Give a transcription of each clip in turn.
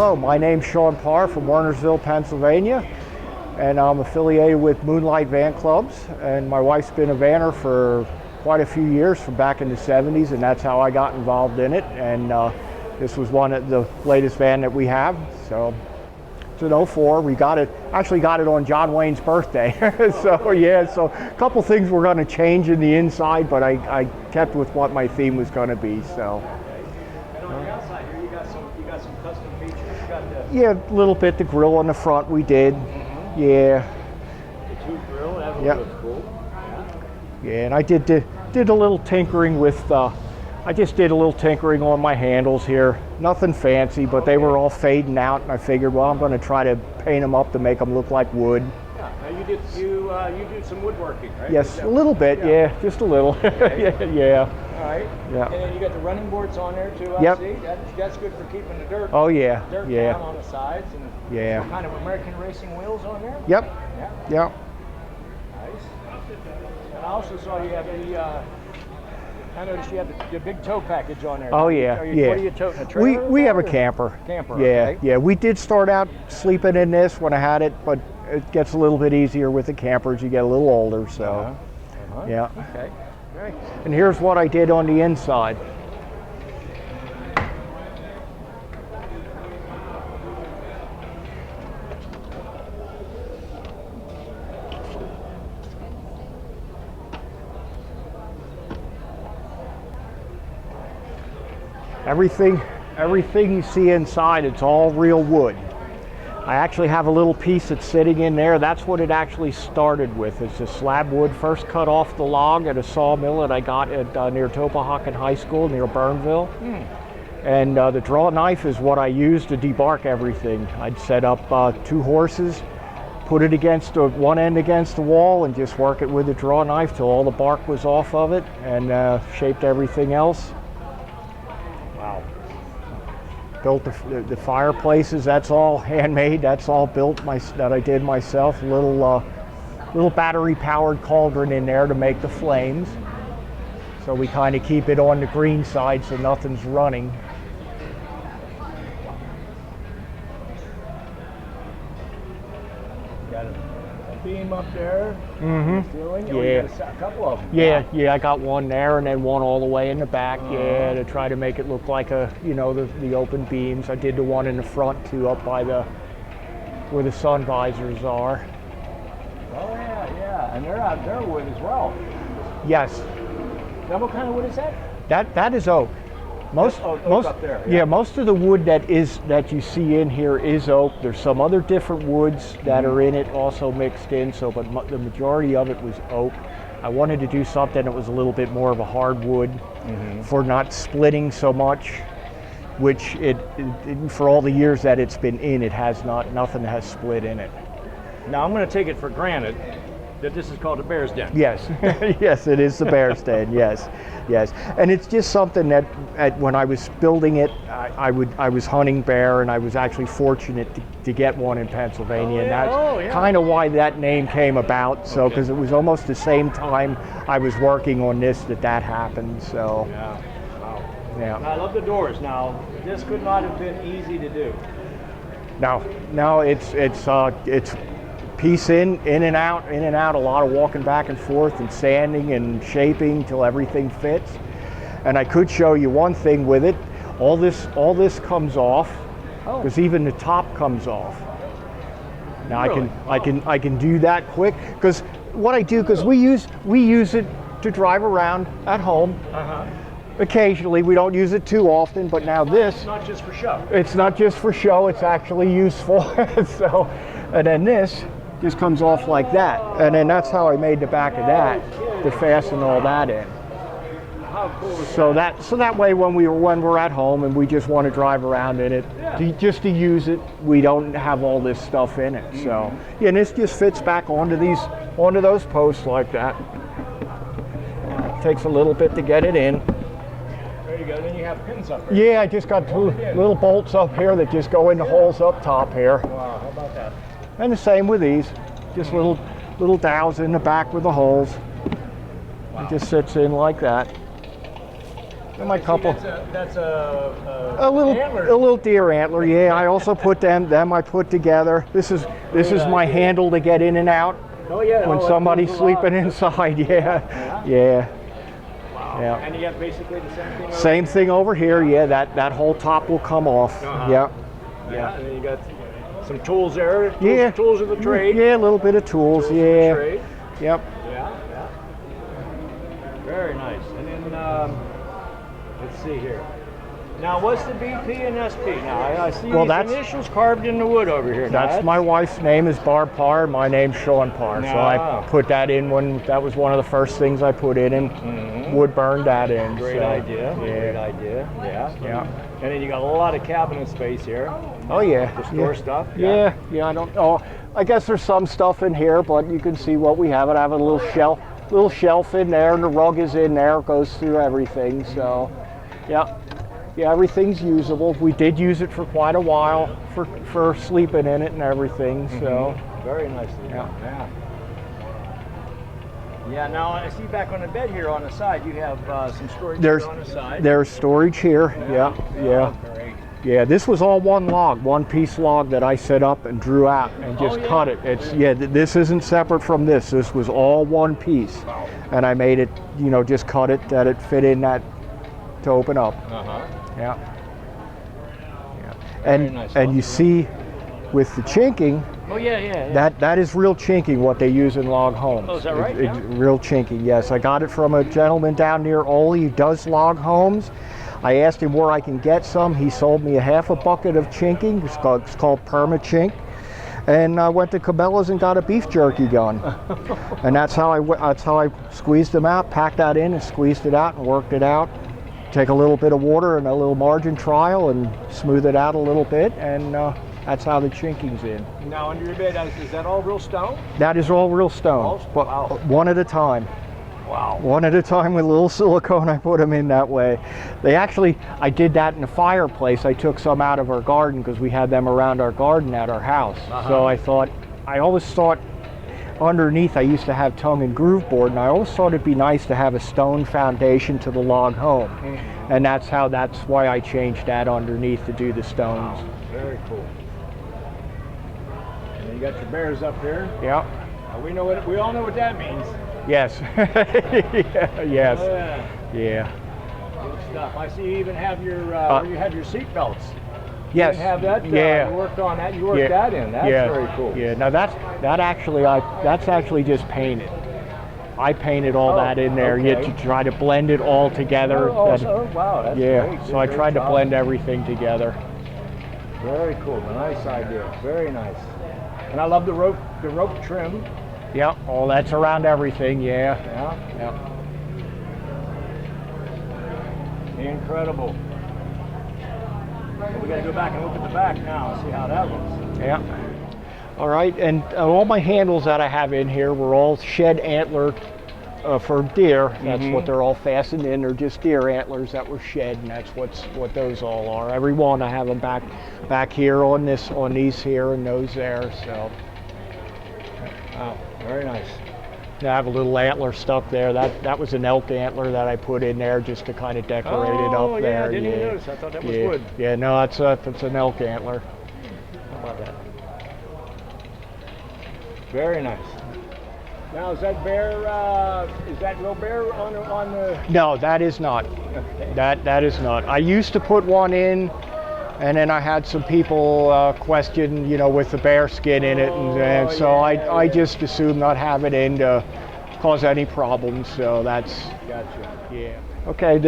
Hello, my name's Shawn Parr from Wernersville, Pennsylvania, and I'm affiliated with Moonlight Van Clubs, and my wife's been a vanner for quite a few years, from back in the 70s, and that's how I got involved in it. And this was one of the latest van that we have. So it's an 04. We got it, actually got it on John Wayne's birthday. So yeah, so a couple things were going to change in the inside, but I kept with what my theme was going to be. So. And on the outside here, you got some custom features. You got the Yeah, a little bit. The grill on the front we did. Yeah. the tube grill. That Yep. looks cool. Yeah, and I did a little tinkering with. I just did a little tinkering on my handles here. Nothing fancy, but they were all fading out, and I figured, well, I'm going to try to paint them up to make them look like wood. Yeah. Now you did some woodworking, right? Yes, a little bit. Yeah, just a little. Okay. Yeah. All right. Yeah. And then you got the running boards on there too. I Yep. see. That's good for keeping the dirt. Oh yeah. Dirt Yeah. down on the sides and Yeah. some kind of American racing wheels on there. Yep. Yeah. Yep. Nice. And I also saw you have the. I noticed you have the big tow package on there. Oh yeah. Yeah. What are you toting? A trailer? We have a or- camper. Camper. Yeah. Okay. Yeah. We did start out sleeping in this when I had it, but it gets a little bit easier with the camper as you get a little older. So. Uh-huh. Yeah. Okay. Great. And here's what I did on the inside. Everything you see inside, it's all real wood. I actually have a little piece that's sitting in there. That's what it actually started with. It's a slab wood, first cut off the log at a sawmill that I got at near Topahocken High School near Burnville. And the draw knife is what I used to debark everything. I'd set up 2 horses, put it against one end against the wall, and just work it with the draw knife till all the bark was off of it, and shaped everything else. Wow. Built the fireplaces. That's all handmade. That's all built that I did myself. Little battery-powered cauldron in there to make the flames. So we kind of keep it on the green side so nothing's running. Got a beam up there. Mm-hmm. Ceiling. Yeah. Oh, you got a couple of them. Yeah, I got one there and then one all the way in the back. Yeah, to try to make it look like the open beams. I did the one in the front too, up by where the sun visors are. Oh yeah. And they're out there wood as well. Yes, Now what kind of wood is that? that is oak. Most up there, yeah. yeah, most of the wood that you see in here is oak. There's some other different woods that are in it also mixed in. So, but the majority of it was oak. I wanted to do something that was a little bit more of a hardwood for not splitting so much. Which it for all the years that it's been in, it has nothing has split in it. Now I'm going to take it for granted that this is called a bear's den. Yes, yes, it is the bear's den. Yes, and it's just something that when I was building it, I was hunting bear, and I was actually fortunate to get one in Pennsylvania, and that's kind of why that name came about. So because it was almost the same time I was working on this that happened. So Yeah. Wow. yeah. I love the doors. Now this could not have been easy to do. No, it's piece in and out, a lot of walking back and forth and sanding and shaping till everything fits. And I could show you one thing with it. All this comes off, because even the top comes off. Now Really? I can do that quick, because what I do, because we use it to drive around at home. Occasionally, we don't use it too often, but now this, It's not just for show. it's not just for show, it's actually useful. So, and then this just comes off like that. And then that's how I made the back of that, to fasten all that in. How cool is So that way when we're at home and we just want to drive around in it, just to use it, we don't have all this stuff in it. So, yeah, and this just fits back onto those posts like that. Takes a little bit to get it in. There you go. Then you have pins up there. Yeah, I just got 2 little bolts up here that just go in the holes up top here. Wow. How about that? And the same with these, just little dowels in the back with the holes. It just sits in like that. my couple. That's A little, antler. a little deer antler. Yeah, I also put them I put together. This is my handle to get in and out Oh yeah. when somebody's sleeping inside. Yeah, yeah. Wow. Yeah. And you have basically the same thing. Same thing over here. Yeah, that whole top will come off. Yeah. Yeah. And then you got some tools there. Yeah. Tools of the trade. Yeah, a little bit of tools. Tools of the Yeah. trade. Yep. Yeah. Very nice. And then let's see here. Now, what's the BP and SP? Now, I see Well, these that's- initials carved in the wood over here. Now, That's my wife's name is Barb Parr. My name's Shawn Parr. So I Ah. put that in when that was one of the first things I put in and wood burned that in. Great so, idea. Yeah. Great idea. Yeah. Yeah. And then you got a lot of cabinet space here Oh yeah. to store yeah. stuff. Yeah. Yeah. I don't. Oh, I guess there's some stuff in here, but you can see what we have. I have a little shelf in there, and the rug is in there. It goes through everything. So, yeah. Yeah, everything's usable. We did use it for quite a while for sleeping in it and everything. So, Very nicely. Yeah. Yeah. Yeah. Now I see back on the bed here on the side you have some storage there's here on the side. there's storage here. Yeah. Yeah. Oh, great. Yeah, this was all one log, one piece log that I set up and drew out and just yeah. cut it. It's this isn't separate from this. This was all one piece, Wow. and I made it, just cut it that it fit in that to open up. Yeah. Very And nice and log. you see, with the chinking, Oh yeah. that is real chinking what they use in log homes. Oh, is that right? It's real chinking. Yes, I got it from a gentleman down near Ole who does log homes. I asked him where I can get some. He sold me a half a bucket of chinking. It's called perma-chink. And I went to Cabela's and got a beef jerky gun. And that's how I squeezed them out, packed that in and squeezed it out and worked it out. Take a little bit of water and a little margin trial and smooth it out a little bit, and that's how the chinking's in. Now under your bed, is that all real stone? That is all real stone, All- but wow. one at a time. Wow. One at a time with a little silicone, I put them in that way. I did that in the fireplace. I took some out of our garden because we had them around our garden at our house. So I always thought underneath I used to have tongue and groove board, and I always thought it'd be nice to have a stone foundation to the log home. And that's why I changed that underneath to do the stones. Very cool. And then you got your bears up there. Yeah. We all know what that means. Yes. Yes. Yeah. Yeah. Good stuff. I see you even have your where you have your seat belts. Yes. You have that. Yeah. You worked on that. You worked that in. That's very cool. Yeah. Now that's actually just painted. I painted all that in there okay. to try to blend it all together. Wow. That's Yeah. great. So I Great tried to job. blend everything together. Very cool. Nice idea. Very nice. And I love the rope trim. Yeah. All that's around everything. Yeah. Yeah. Yeah. Incredible. We got to go back and look at the back now and see how that looks. Yeah. All right, and all my handles that I have in here were all shed antler for deer. That's what they're all fastened in. They're just deer antlers that were shed, and that's what those all are. Every one I have them back here on these here and those there. So. Wow. Very nice. I have a little antler stuck there. That was an elk antler that I put in there just to kind of decorate it up there. I didn't even notice. I thought that was wood. Yeah, no, that's an elk antler. How about that? Very nice. Now, is that bear? Is that real bear on the? No, that is not. That is not. I used to put one in, and then I had some people question, with the bear skin in it, and so I just assumed not have it in to cause any problems. So that's. Gotcha. Yeah. Okay.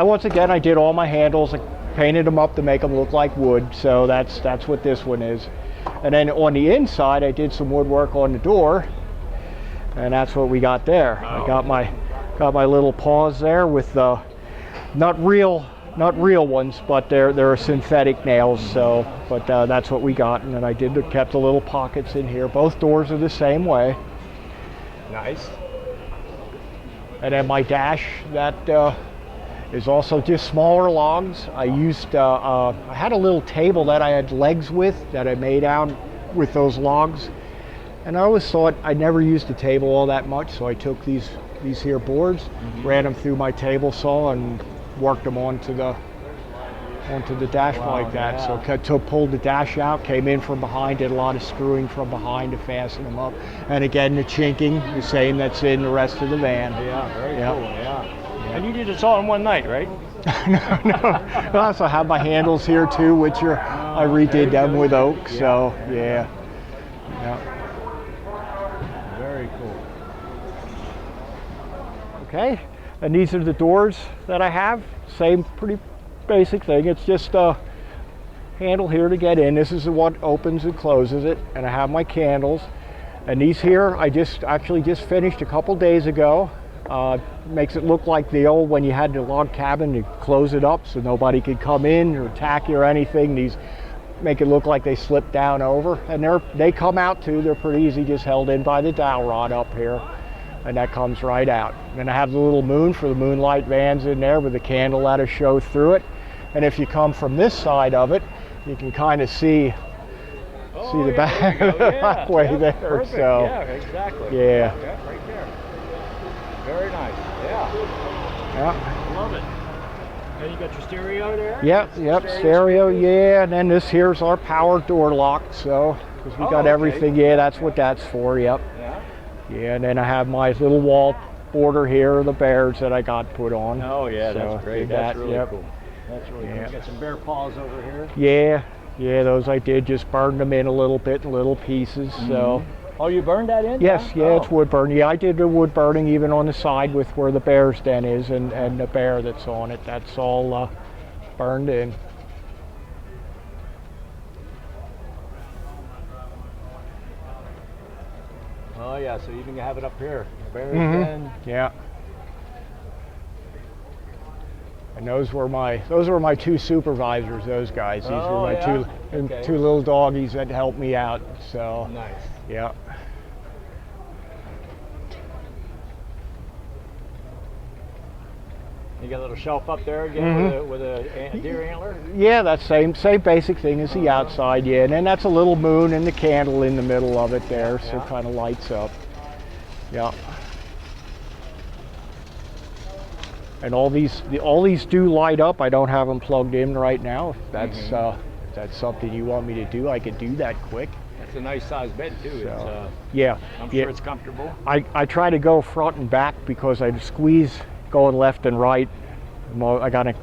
Once again I did all my handles. I painted them up to make them look like wood. So that's what this one is. And then on the inside I did some woodwork on the door, and that's what we got there. I got my little paws there with not real ones, but they're synthetic nails. So, but that's what we got. And then I kept the little pockets in here. Both doors are the same way. Nice. And then my dash that is also just smaller logs. I used I had a little table that I had legs with that I made out with those logs, and I always thought I never used the table all that much, so I took these here boards, ran them through my table saw, and worked them onto the dash like that. Yeah. So pulled the dash out, came in from behind, did a lot of screwing from behind to fasten them up. And again, the chinking, the same that's in the rest of the van. Yeah, very cool. Yeah. And you did this all in one night, right? No. I also have my handles here too, which I redid them with oak. So yeah. Very cool. Okay, and these are the doors that I have. Same pretty basic thing. It's just a handle here to get in. This is what opens and closes it. And I have my candles. And these here, I actually just finished a couple days ago. Makes it look like the old when you had the log cabin, you close it up so nobody could come in or attack you or anything. These make it look like they slip down over. And they come out too. They're pretty easy, just held in by the dowel rod up here. And that comes right out. And I have the little moon for the moonlight vans in there with the candle that'll show through it. And if you come from this side of it, you can kind of see the back way there. Perfect. So yeah, exactly. Yeah. Right there. Very nice. Yeah. Love it. And you got your stereo there? Yep, stereo, yeah. And then this here's our power door lock. So because we got everything. Yeah, that's what that's for. Yep. Yeah, and then I have my little wall border here, the bears that I got put on. Oh yeah, that's great. That's really cool. That's really cool. Yeah. You got some bear paws over here. Yeah, those I did, just burned them in a little bit in little pieces. So. Oh, you burned that in? Yes, it's wood burn. Yeah, I did the wood burning even on the side with where the bear's den is and the bear that's on it. That's all burned in. Oh yeah, so you even have it up here. Bear's den. Yeah. And those were my two supervisors, those guys. These were my two little doggies that helped me out. So nice. Yeah. You got a little shelf up there again with a deer antler? Yeah, that's same basic thing as the outside, yeah. And then that's a little moon and the candle in the middle of it there, so it kind of lights up. Yeah. And all these do light up. I don't have them plugged in right now. If that's something you want me to do, I could do that quick. It's a nice size bed too. So, I'm sure it's comfortable. I try to go front and back because I squeeze going left and right. I gotta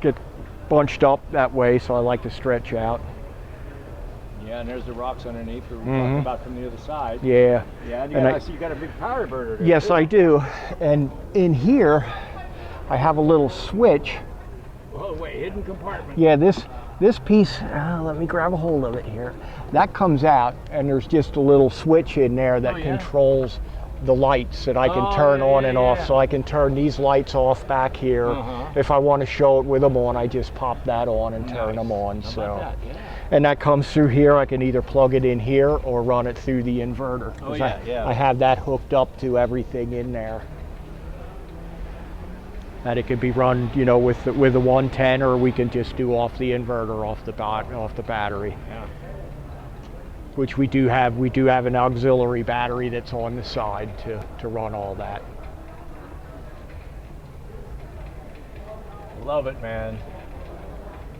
get bunched up that way, so I like to stretch out. Yeah, and there's the rocks underneath that we talked about from the other side. Yeah. Yeah, and I see you got a big power burner there. Yes, I do. And in here, I have a little switch. Oh wait, hidden compartment. Yeah, this piece, let me grab a hold of it here. That comes out, and there's just a little switch in there that controls the lights that I can turn on and off. So I can turn these lights off back here. If I want to show it with them on, I just pop that on and turn them on. How about that? Yeah. And that comes through here. I can either plug it in here or run it through the inverter. I have that hooked up to everything in there. And it can be run, with the 110, or we can just do off the inverter, off the battery. Yeah. Which we do have. We do have an auxiliary battery that's on the side to run all that. Love it, man.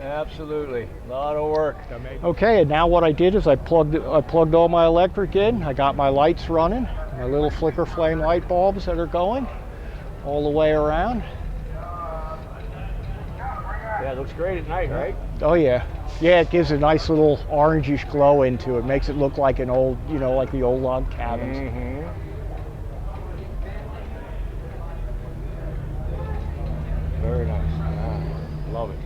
Absolutely, a lot of work. Okay, and now what I did is I plugged all my electric in. I got my lights running, my little flicker flame light bulbs that are going all the way around. Yeah, it looks great at night, right? Oh yeah. Yeah, it gives a nice little orangish glow into it. Makes it look like an old, like the old log cabins. Very nice. Yeah, love it.